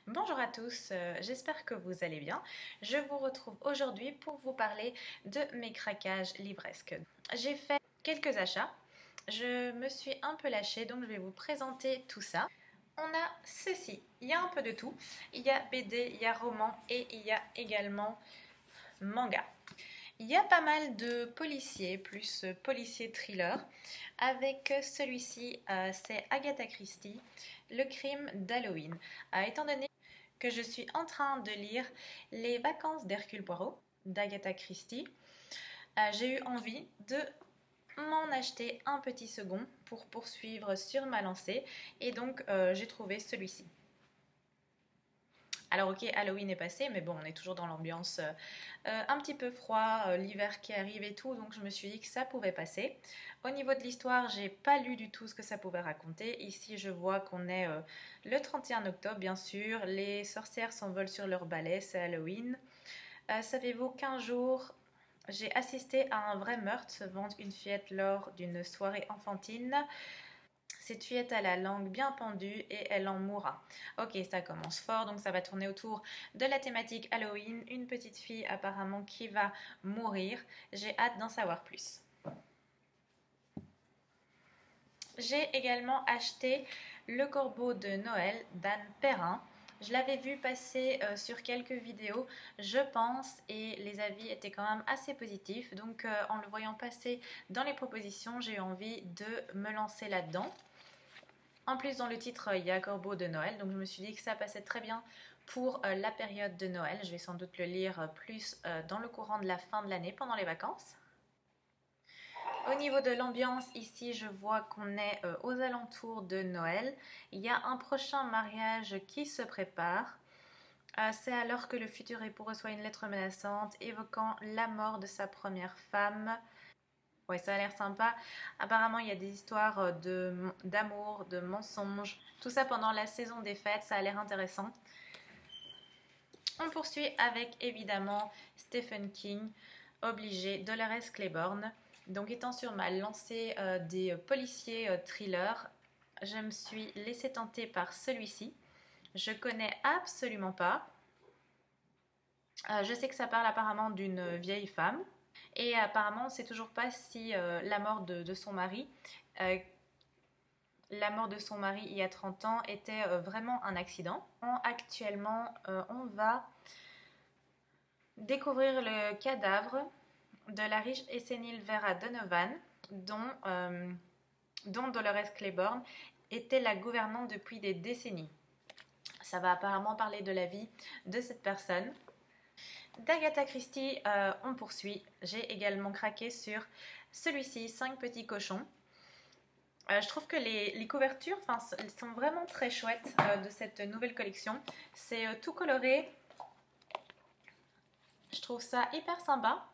Bonjour à tous, j'espère que vous allez bien. Je vous retrouve aujourd'hui pour vous parler de mes craquages livresques. J'ai fait quelques achats, je me suis un peu lâchée donc je vais vous présenter tout ça. On a ceci, il y a un peu de tout, il y a BD, il y a roman et il y a également manga. Il y a pas mal de policiers, plus policiers thriller. Avec celui-ci, c'est Agatha Christie, Le crime d'Halloween. Étant donné que je suis en train de lire Les vacances d'Hercule Poirot d'Agatha Christie, j'ai eu envie de m'en acheter un petit second pour poursuivre sur ma lancée et donc j'ai trouvé celui-ci. Alors ok, Halloween est passé, mais bon, on est toujours dans l'ambiance un petit peu froid, l'hiver qui arrive et tout, donc je me suis dit que ça pouvait passer. Au niveau de l'histoire, j'ai pas lu du tout ce que ça pouvait raconter. Ici, je vois qu'on est le 31 octobre, bien sûr. Les sorcières s'envolent sur leur balai, c'est Halloween. Savez-vous qu'un jour, j'ai assisté à un vrai meurtre se vendre une fillette lors d'une soirée enfantine. Cette fillette a la langue bien pendue et elle en mourra. Ok, ça commence fort, donc ça va tourner autour de la thématique Halloween. Une petite fille apparemment qui va mourir. J'ai hâte d'en savoir plus. J'ai également acheté Le Corbeau de Noël d'Anne Perrin. Je l'avais vu passer sur quelques vidéos, je pense, et les avis étaient quand même assez positifs. Donc en le voyant passer dans les propositions, j'ai eu envie de me lancer là-dedans. En plus, dans le titre, il y a Corbeau de Noël, donc je me suis dit que ça passait très bien pour la période de Noël. Je vais sans doute le lire plus dans le courant de la fin de l'année, pendant les vacances. Au niveau de l'ambiance, ici, je vois qu'on est aux alentours de Noël. Il y a un prochain mariage qui se prépare. C'est alors que le futur époux reçoit une lettre menaçante évoquant la mort de sa première femme. Ouais, ça a l'air sympa. Apparemment, il y a des histoires d'amour, de mensonges. Tout ça pendant la saison des fêtes, ça a l'air intéressant. On poursuit avec évidemment Stephen King, Obligé, Dolores Claiborne. Donc étant sur ma lancée des policiers thrillers, je me suis laissée tenter par celui-ci. Je connais absolument pas. Je sais que ça parle apparemment d'une vieille femme. Et apparemment, on ne sait toujours pas si la mort de son mari, il y a 30 ans, était vraiment un accident. Actuellement, on va découvrir le cadavre de la riche et sénile Vera Donovan, dont Dolores Claiborne était la gouvernante depuis des décennies. Ça va apparemment parler de la vie de cette personne. D'Agatha Christie, on poursuit. J'ai également craqué sur celui-ci, 5 petits cochons. Je trouve que les couvertures elles sont vraiment très chouettes de cette nouvelle collection. C'est tout coloré. Je trouve ça hyper sympa.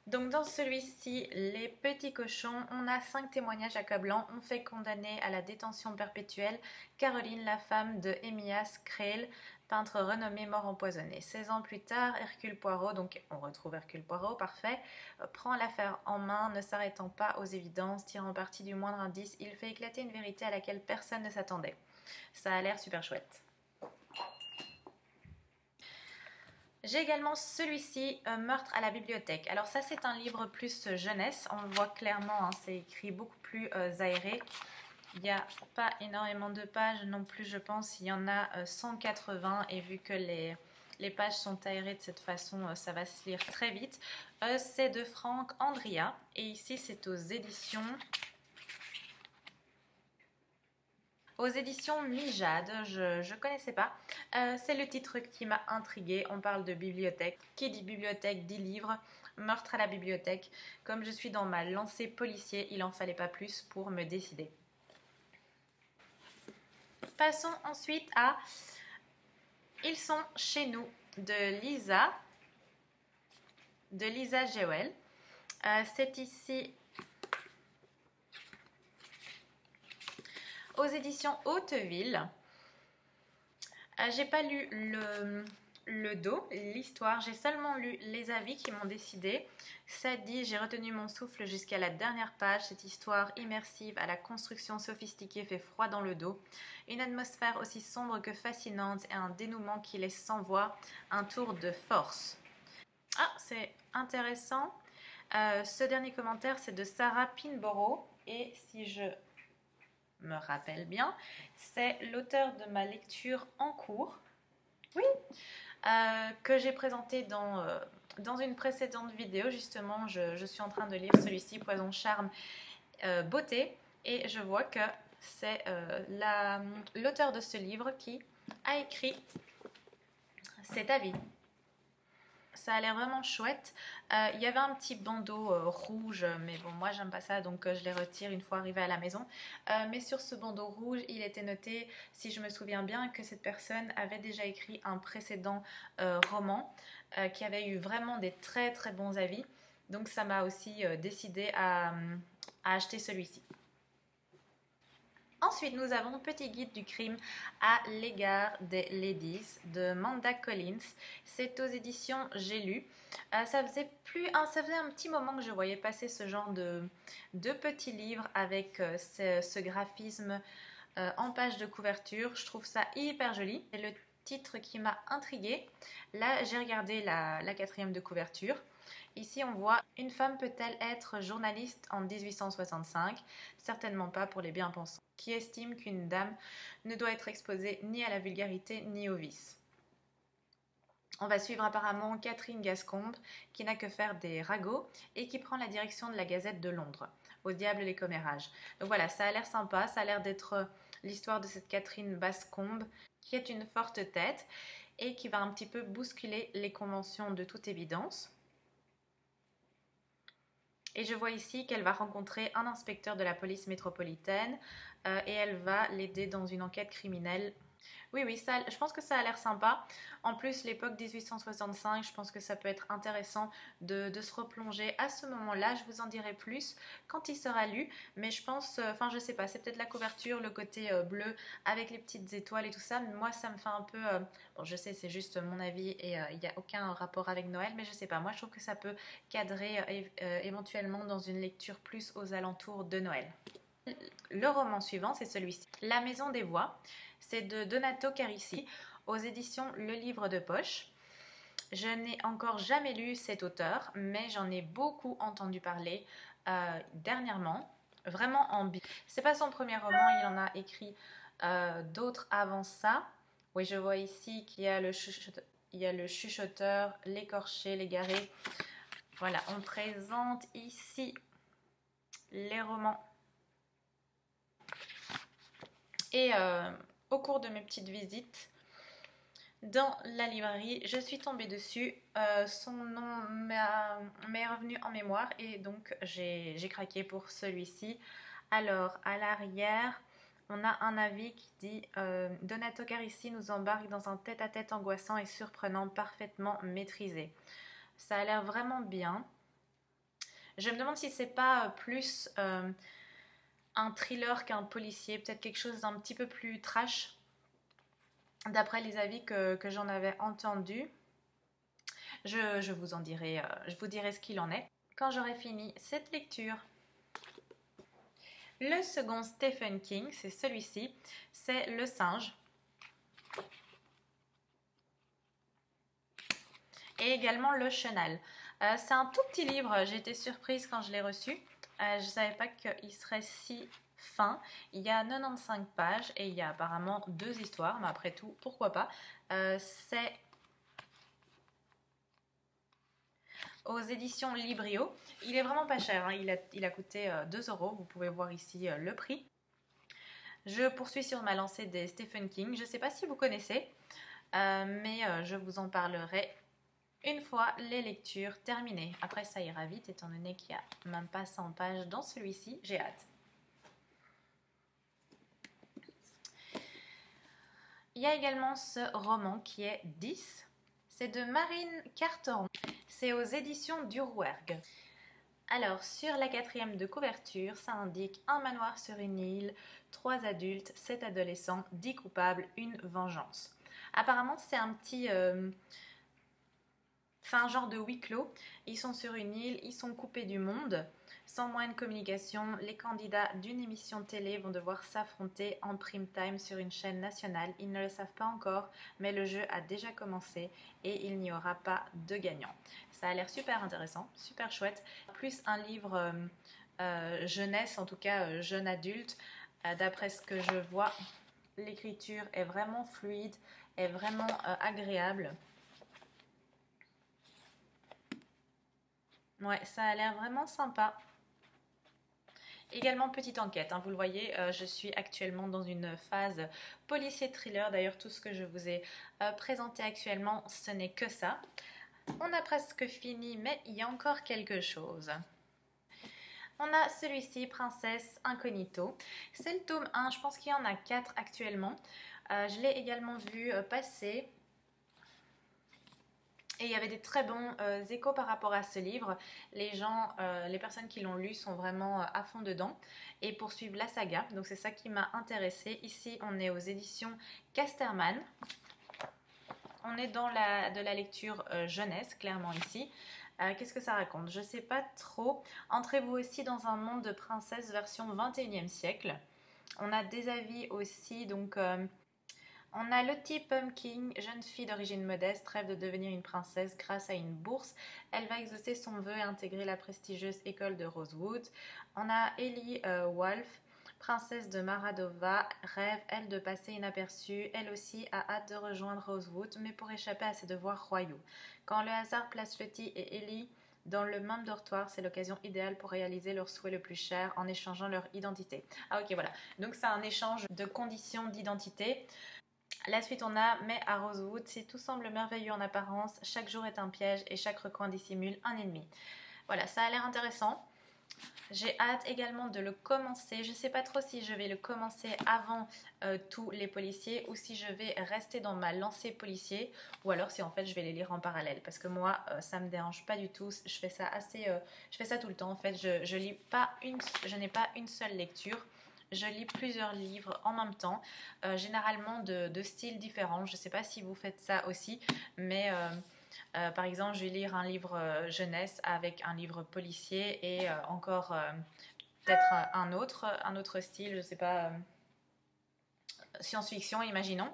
Donc dans celui-ci, les petits cochons, on a 5 témoignages accablant. On fait condamner à la détention perpétuelle Caroline, la femme de Émias Creil, peintre renommé mort empoisonné. 16 ans plus tard, Hercule Poirot, donc on retrouve Hercule Poirot, parfait, prend l'affaire en main, ne s'arrêtant pas aux évidences, tirant parti du moindre indice, il fait éclater une vérité à laquelle personne ne s'attendait. Ça a l'air super chouette. J'ai également celui-ci, Meurtre à la bibliothèque. Alors ça, c'est un livre plus jeunesse, on le voit clairement, hein, c'est écrit beaucoup plus aéré. Il n'y a pas énormément de pages non plus, je pense. Il y en a 180 et vu que les pages sont aérées de cette façon, ça va se lire très vite. C'est de Franck Andria et ici c'est aux éditions Mijade. Je ne connaissais pas. C'est le titre qui m'a intriguée. On parle de bibliothèque. Qui dit bibliothèque dit livre. Meurtre à la bibliothèque. Comme je suis dans ma lancée policier, il n'en fallait pas plus pour me décider. Passons ensuite à Ils sont chez nous de Lisa Jewell. C'est ici aux éditions Hauteville. J'ai pas lu le dos, l'histoire. J'ai seulement lu les avis qui m'ont décidé. Ça dit: j'ai retenu mon souffle jusqu'à la dernière page. Cette histoire immersive à la construction sophistiquée fait froid dans le dos. Une atmosphère aussi sombre que fascinante et un dénouement qui laisse sans voix. Un tour de force. Ah, c'est intéressant. Ce dernier commentaire, c'est de Sarah Pinborough. Et si je me rappelle bien, c'est l'auteur de ma lecture en cours. Oui, que j'ai présenté dans une précédente vidéo. Justement, je suis en train de lire celui-ci, Poison, Charme, Beauté, et je vois que c'est l'auteur de ce livre qui a écrit cet avis. Ça a l'air vraiment chouette. Il y avait un petit bandeau rouge, mais bon, moi j'aime pas ça, donc je les retire une fois arrivé à la maison. Mais sur ce bandeau rouge, il était noté, si je me souviens bien, que cette personne avait déjà écrit un précédent roman qui avait eu vraiment des très très bons avis. Donc ça m'a aussi décidé à acheter celui-ci. Ensuite, nous avons Petit guide du crime à l'égard des ladies de Manda Collins. C'est aux éditions J'ai lu. Ça faisait un petit moment que je voyais passer ce genre de petits livres avec ce graphisme en page de couverture. Je trouve ça hyper joli. C'est le titre qui m'a intriguée. Là, j'ai regardé la 4e de couverture. Ici, on voit: une femme peut-elle être journaliste en 1865? Certainement pas pour les bien-pensants, qui estiment qu'une dame ne doit être exposée ni à la vulgarité ni au vice. On va suivre apparemment Catherine Gascombe, qui n'a que faire des ragots et qui prend la direction de la Gazette de Londres. Au diable les commérages. Donc voilà, ça a l'air sympa, ça a l'air d'être l'histoire de cette Catherine Bascombe, qui est une forte tête et qui va un petit peu bousculer les conventions de toute évidence. Et je vois ici qu'elle va rencontrer un inspecteur de la police métropolitaine et elle va l'aider dans une enquête criminelle. Oui, ça, je pense que ça a l'air sympa. En plus, l'époque 1865, je pense que ça peut être intéressant de se replonger à ce moment-là. Je vous en dirai plus quand il sera lu. Mais je pense, enfin je sais pas, c'est peut-être la couverture, le côté bleu avec les petites étoiles et tout ça. Mais moi, ça me fait un peu... bon, je sais, c'est juste mon avis et il n'y a aucun rapport avec Noël. Mais je sais pas, moi je trouve que ça peut cadrer éventuellement dans une lecture plus aux alentours de Noël. Le roman suivant, c'est celui-ci, La Maison des Voix. C'est de Donato Carisi, aux éditions Le Livre de Poche. Je n'ai encore jamais lu cet auteur, mais j'en ai beaucoup entendu parler dernièrement, vraiment en bien. C'est pas son premier roman, il en a écrit d'autres avant ça. Oui, je vois ici qu'il y a le chuchoteur, l'écorché, l'égaré. Voilà, on présente ici les romans. Et au cours de mes petites visites dans la librairie, je suis tombée dessus. Son nom m'est revenu en mémoire et donc j'ai craqué pour celui-ci. Alors, à l'arrière, on a un avis qui dit Donato Carisi nous embarque dans un tête-à-tête angoissant et surprenant, parfaitement maîtrisé. Ça a l'air vraiment bien. Je me demande si c'est pas plus un thriller qu'un policier, peut-être quelque chose d'un petit peu plus trash, d'après les avis que j'en avais entendus. Je vous dirai ce qu'il en est quand j'aurai fini cette lecture. Le second Stephen King, c'est celui-ci, c'est Le Singe. Et également Le Chenal. C'est un tout petit livre, j'ai été surprise quand je l'ai reçu. Je ne savais pas qu'il serait si fin. Il y a 95 pages et il y a apparemment 2 histoires, mais après tout, pourquoi pas. C'est aux éditions Librio. Il est vraiment pas cher, hein. Il a coûté 2 €. Vous pouvez voir ici le prix. Je poursuis sur ma lancée des Stephen King. Je ne sais pas si vous connaissez, mais je vous en parlerai une fois les lectures terminées. Après, ça ira vite étant donné qu'il n'y a même pas 100 pages dans celui-ci. J'ai hâte. Il y a également ce roman qui est 10. C'est de Marine Carteron. C'est aux éditions du Rouergue. Alors, sur la 4e de couverture, ça indique un manoir sur une île, 3 adultes, 7 adolescents, 10 coupables, une vengeance. Apparemment, c'est un petit... c'est un genre de huis clos. Ils sont sur une île, ils sont coupés du monde. Sans moyen de communication, les candidats d'une émission télé vont devoir s'affronter en prime time sur une chaîne nationale. Ils ne le savent pas encore, mais le jeu a déjà commencé et il n'y aura pas de gagnant. Ça a l'air super intéressant, super chouette. Plus un livre jeunesse, en tout cas jeune adulte. D'après ce que je vois, l'écriture est vraiment fluide, est vraiment agréable. Ouais, ça a l'air vraiment sympa. Également, petite enquête, hein, vous le voyez, je suis actuellement dans une phase policier-thriller. D'ailleurs, tout ce que je vous ai présenté actuellement, ce n'est que ça. On a presque fini, mais il y a encore quelque chose. On a celui-ci, Princesse Incognito. C'est le tome 1, je pense qu'il y en a 4 actuellement. Je l'ai également vu passer. Et il y avait des très bons échos par rapport à ce livre. Les gens, les personnes qui l'ont lu sont vraiment à fond dedans et poursuivent la saga. Donc c'est ça qui m'a intéressée. Ici, on est aux éditions Casterman. On est dans de la lecture jeunesse, clairement ici. Qu'est-ce que ça raconte? Je ne sais pas trop. Entrez-vous aussi dans un monde de princesse version 21e siècle. On a des avis aussi, donc... on a Lottie Pumpkin, jeune fille d'origine modeste, rêve de devenir une princesse grâce à une bourse. Elle va exaucer son vœu et intégrer la prestigieuse école de Rosewood. On a Ellie Wolf, princesse de Maradova, rêve elle de passer inaperçue. Elle aussi a hâte de rejoindre Rosewood, mais pour échapper à ses devoirs royaux. Quand le hasard place Lottie et Ellie dans le même dortoir, c'est l'occasion idéale pour réaliser leur souhait le plus cher en échangeant leur identité. Ah ok, voilà. Donc c'est un échange de conditions d'identité. La suite on a, mais à Rosewood, si tout semble merveilleux en apparence, chaque jour est un piège et chaque recoin dissimule un ennemi. Voilà, ça a l'air intéressant. J'ai hâte également de le commencer. Je ne sais pas trop si je vais le commencer avant tous les policiers ou si je vais rester dans ma lancée policier ou alors si en fait je vais les lire en parallèle. Parce que moi, ça ne me dérange pas du tout. Je fais ça je fais ça tout le temps en fait. Je n'ai pas une seule lecture. Je lis plusieurs livres en même temps, généralement de styles différents. Je ne sais pas si vous faites ça aussi, mais par exemple, je vais lire un livre jeunesse avec un livre policier et encore peut-être un autre style, je ne sais pas, science-fiction, imaginons.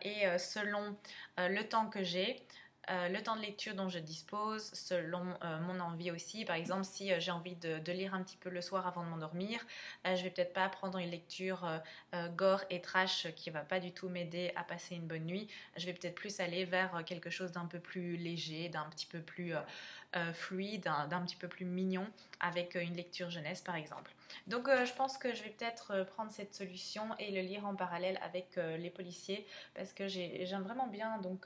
Et selon le temps que j'ai, le temps de lecture dont je dispose, selon mon envie aussi. Par exemple, si j'ai envie de lire un petit peu le soir avant de m'endormir, je vais peut-être pas prendre une lecture gore et trash qui va pas du tout m'aider à passer une bonne nuit. Je vais peut-être plus aller vers quelque chose d'un peu plus léger, d'un petit peu plus fluide, d'un petit peu plus mignon, avec une lecture jeunesse par exemple. Donc je pense que je vais peut-être prendre cette solution et le lire en parallèle avec les policiers parce que j'aime vraiment bien, donc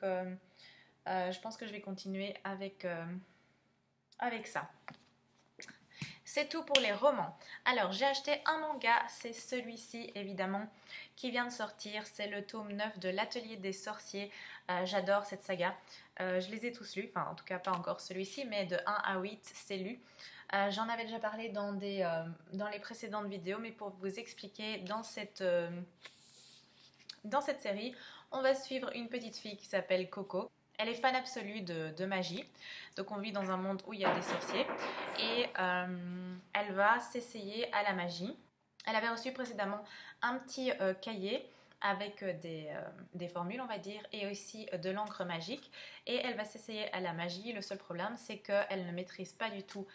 je pense que je vais continuer avec ça. C'est tout pour les romans. Alors, j'ai acheté un manga, c'est celui-ci évidemment qui vient de sortir. C'est le tome 9 de l'Atelier des Sorciers. J'adore cette saga. Je les ai tous lus, enfin en tout cas pas encore celui-ci, mais de 1 à 8, c'est lu. J'en avais déjà parlé dans les précédentes vidéos, mais pour vous expliquer, dans cette série, on va suivre une petite fille qui s'appelle Coco. Elle est fan absolue de magie, donc on vit dans un monde où il y a des sorciers et elle va s'essayer à la magie. Elle avait reçu précédemment un petit cahier avec des formules on va dire et aussi de l'encre magique et elle va s'essayer à la magie. Le seul problème c'est qu'elle ne maîtrise pas du tout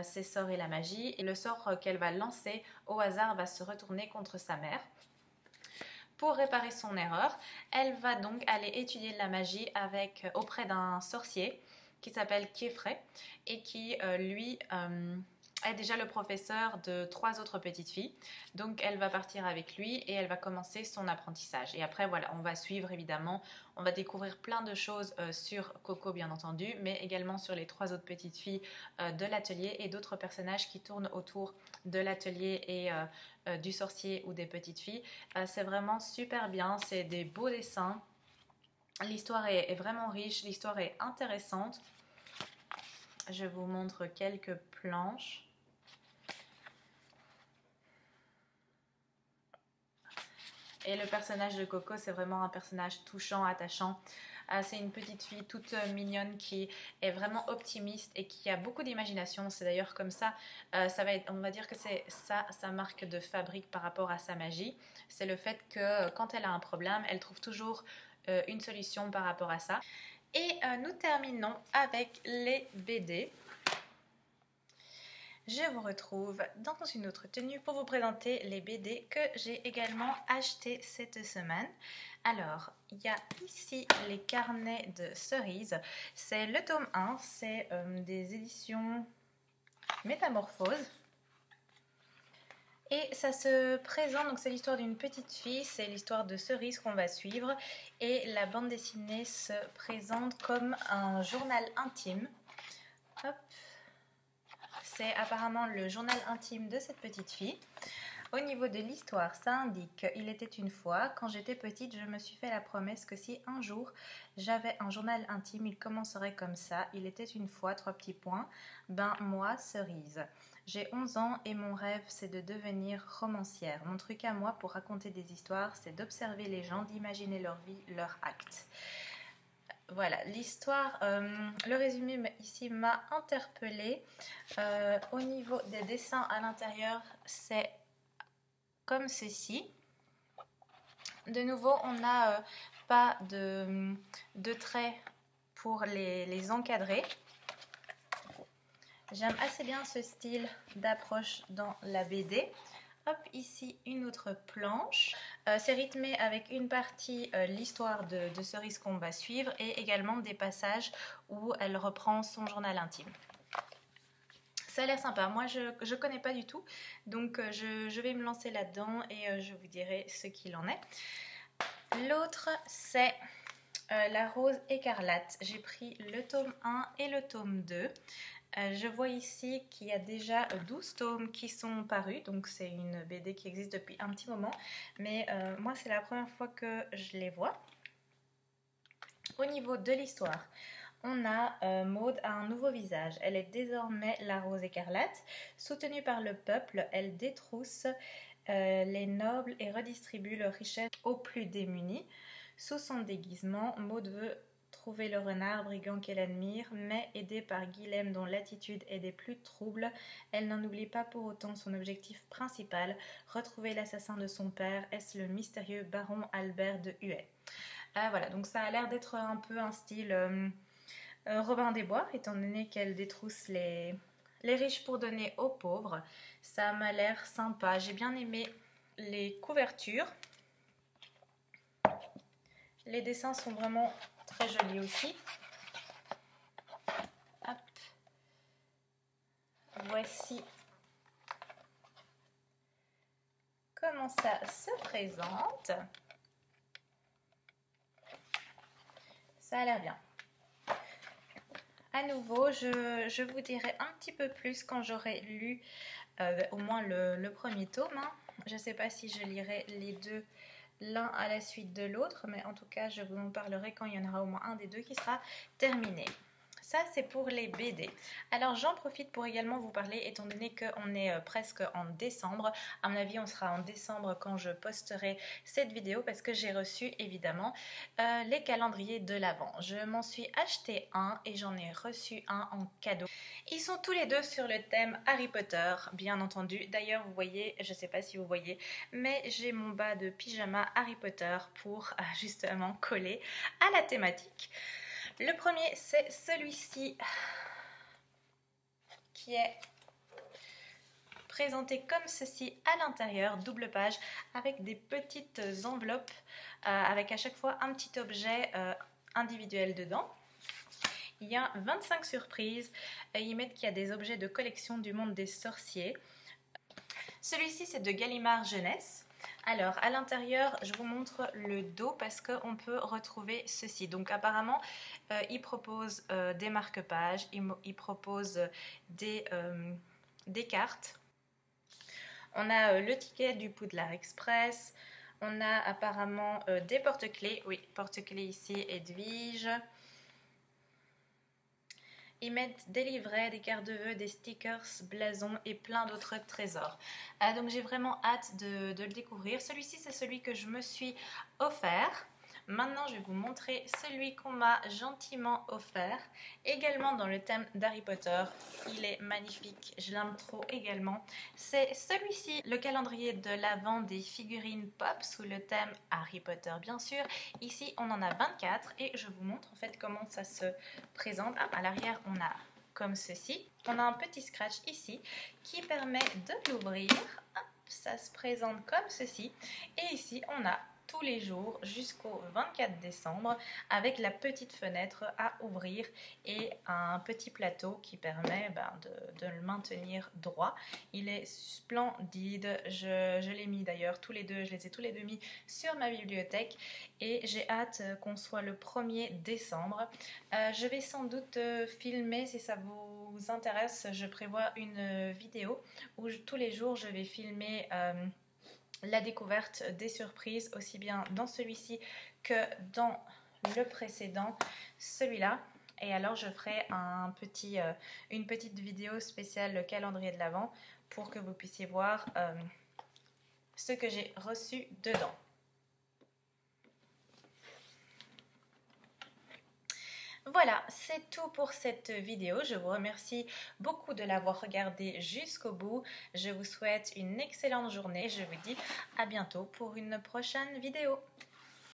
ses sorts et la magie et le sort qu'elle va lancer au hasard va se retourner contre sa mère. Pour réparer son erreur, elle va donc aller étudier la magie auprès d'un sorcier qui s'appelle Kiefrey et qui lui est déjà le professeur de 3 autres petites filles. Donc elle va partir avec lui et elle va commencer son apprentissage. Et après voilà, on va suivre évidemment, on va découvrir plein de choses sur Coco bien entendu, mais également sur les 3 autres petites filles de l'atelier et d'autres personnages qui tournent autour de l'atelier et du sorcier ou des petites filles. C'est vraiment super bien, c'est des beaux dessins. L'histoire est vraiment riche, l'histoire est intéressante. Je vous montre quelques planches. Et le personnage de Coco, c'est vraiment un personnage touchant, attachant. C'est une petite fille toute mignonne qui est vraiment optimiste et qui a beaucoup d'imagination. C'est d'ailleurs comme ça, on va dire que c'est ça sa marque de fabrique par rapport à sa magie. C'est le fait que quand elle a un problème, elle trouve toujours une solution par rapport à ça. Et nous terminons avec les BD. Je vous retrouve dans une autre tenue pour vous présenter les BD que j'ai également acheté cette semaine. Alors, il y a ici les carnets de Cerise. C'est le tome 1, c'est des éditions Métamorphose. Et ça se présente, donc c'est l'histoire d'une petite fille, c'est l'histoire de Cerise qu'on va suivre. Et la bande dessinée se présente comme un journal intime. Hop. C'est apparemment le journal intime de cette petite fille. Au niveau de l'histoire, ça indique « Il était une fois, quand j'étais petite, je me suis fait la promesse que si un jour j'avais un journal intime, il commencerait comme ça. Il était une fois, 3 petits points, ben moi, Cerise. J'ai 11 ans et mon rêve, c'est de devenir romancière. Mon truc à moi pour raconter des histoires, c'est d'observer les gens, d'imaginer leur vie, leurs actes. » Voilà, l'histoire, le résumé ici m'a interpellée. Au niveau des dessins à l'intérieur, c'est comme ceci. De nouveau, on n'a pas de traits pour les encadrer. J'aime assez bien ce style d'approche dans la BD. Hop, ici une autre planche. C'est rythmé avec une partie l'histoire de Cerise qu'on va suivre et également des passages où elle reprend son journal intime. Ça a l'air sympa. Moi, je ne connais pas du tout, donc je vais me lancer là-dedans et je vous dirai ce qu'il en est. L'autre, c'est La Rose Écarlate. J'ai pris le tome 1 et le tome 2. Je vois ici qu'il y a déjà 12 tomes qui sont parus, donc c'est une BD qui existe depuis un petit moment, mais moi c'est la première fois que je les vois. Au niveau de l'histoire, on a Maud a un nouveau visage, elle est désormais la Rose Écarlate. Soutenue par le peuple, elle détrousse les nobles et redistribue leurs richesses aux plus démunis. Sous son déguisement, Maud veut trouver le renard brigand qu'elle admire, mais aidée par Guilhem dont l'attitude est des plus troubles, elle n'en oublie pas pour autant son objectif principal, retrouver l'assassin de son père, est-ce le mystérieux baron Albert de Huet. Voilà, donc ça a l'air d'être un peu un style Robin des Bois, étant donné qu'elle détrousse les riches pour donner aux pauvres. Ça m'a l'air sympa, j'ai bien aimé les couvertures. Les dessins sont vraiment très jolis aussi. Hop. Voici comment ça se présente. Ça a l'air bien. À nouveau, je vous dirai un petit peu plus quand j'aurai lu au moins le premier tome. Hein. Je ne sais pas si je lirai les deux l'un à la suite de l'autre, mais en tout cas, je vous en parlerai quand il y en aura au moins un des deux qui sera terminé. Ça, c'est pour les BD. Alors, j'en profite pour également vous parler, étant donné qu'on est presque en décembre. À mon avis, on sera en décembre quand je posterai cette vidéo parce que j'ai reçu, évidemment, les calendriers de l'Avent. Je m'en suis acheté un et j'en ai reçu un en cadeau. Ils sont tous les deux sur le thème Harry Potter, bien entendu. D'ailleurs, vous voyez, je ne sais pas si vous voyez, mais j'ai mon bas de pyjama Harry Potter pour justement coller à la thématique. Le premier, c'est celui-ci qui est présenté comme ceci à l'intérieur, double page, avec des petites enveloppes, avec à chaque fois un petit objet individuel dedans. Il y a 25 surprises, ils mettent qu'il y a des objets de collection du monde des sorciers. Celui-ci, c'est de Gallimard Jeunesse. Alors, à l'intérieur, je vous montre le dos parce qu'on peut retrouver ceci. Donc, apparemment, il propose des marque-pages, il propose des cartes. On a le ticket du Poudlard Express. On a apparemment des porte-clés. Oui, porte-clés ici, Edwige. ils mettent des livrets, des cartes de vœux, des stickers, blasons et plein d'autres trésors. Donc j'ai vraiment hâte de le découvrir. Celui-ci, c'est celui que je me suis offert. Maintenant, je vais vous montrer celui qu'on m'a gentiment offert, également dans le thème d'Harry Potter. Il est magnifique, je l'aime trop également. C'est celui-ci, le calendrier de l'Avent des figurines pop sous le thème Harry Potter, bien sûr. Ici, on en a 24 et je vous montre en fait comment ça se présente. À l'arrière, on a comme ceci. On a un petit scratch ici qui permet de l'ouvrir. Ça se présente comme ceci. Et ici, on a tous les jours jusqu'au 24 décembre avec la petite fenêtre à ouvrir et un petit plateau qui permet de le maintenir droit. Il est splendide, je l'ai mis d'ailleurs tous les deux, je les ai tous les deux mis sur ma bibliothèque et j'ai hâte qu'on soit le 1er décembre. Je vais sans doute filmer, si ça vous intéresse, je prévois une vidéo où tous les jours je vais filmer la découverte des surprises, aussi bien dans celui-ci que dans le précédent, celui-là. Et alors je ferai une petite vidéo spéciale le calendrier de l'Avent pour que vous puissiez voir ce que j'ai reçu dedans. Voilà, c'est tout pour cette vidéo. Je vous remercie beaucoup de l'avoir regardée jusqu'au bout. Je vous souhaite une excellente journée. Je vous dis à bientôt pour une prochaine vidéo.